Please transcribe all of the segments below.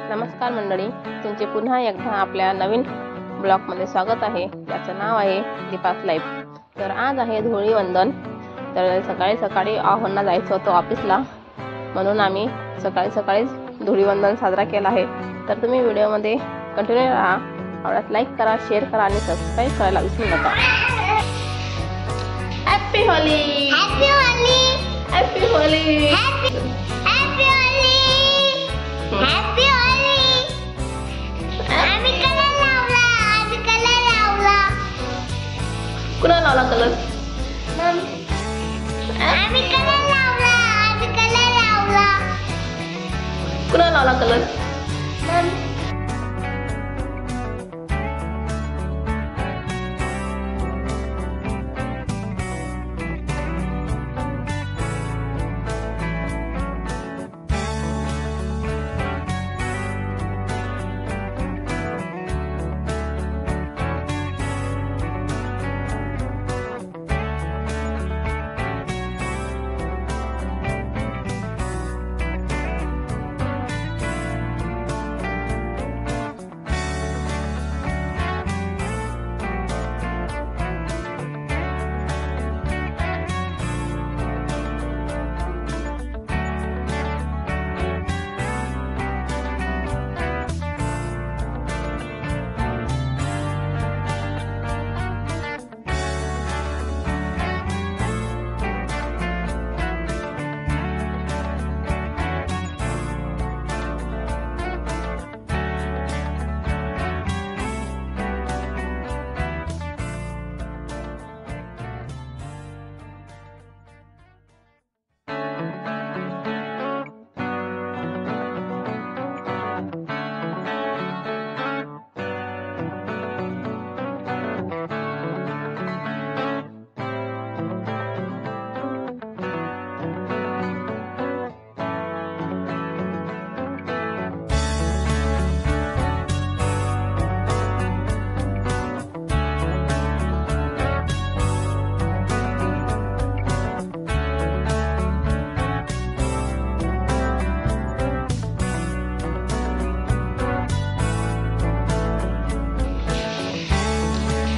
नमस्कार मंडळी, तुमचे पुन्हा एकदा आपल्या नवीन ब्लॉगमध्ये स्वागत आहे, ज्याचं नाव आहे दीपास लाईफ। तर आज आहे धुळीवंदन। तर सकाळी सकाळी आहोंना जायचं होतं ऑफिसला, म्हणून आम्ही सकाळी सकाळी धुळीवंदन साजरा केला आहे। तर तुम्ही व्हिडिओमध्ये कंटिन्यू राहा, आवडल्यास लाईक करा, शेअर करा आणि सबस्क्राईब करायला विसरू नका। Happy Holy, happy Holy, happy Holy, happy Holy, happy Holy. आम्ही कलर लावला, आम्ही कलर लावला। कुणा लावला कलर? आम्ही कलर लावला, आम्ही कलर लावला। कुणा लावला colour?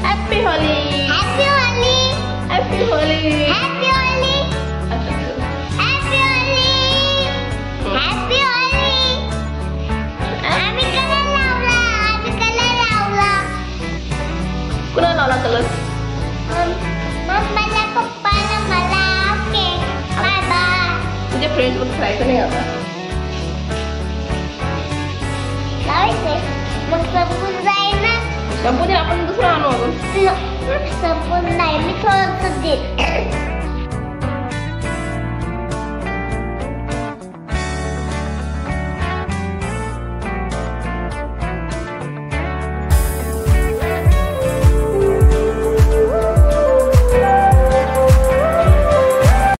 Happy Holi, Happy Holi, Happy Holi, Happy Holi, Happy Holi, Happy Holi। आम्ही कलर लावला, आम्ही कलर लावला। कुणा लावला कलर? मम्माला, पप्पाला, मला। Okay, bye bye. तुझे फ्रेंड्स सोबत खेळायचं नाही आता? लावायचे मग संपून जाईल ना। संपून आपण दुसरं आणू अजून। संपून नाही, मी थोडंसं देईन।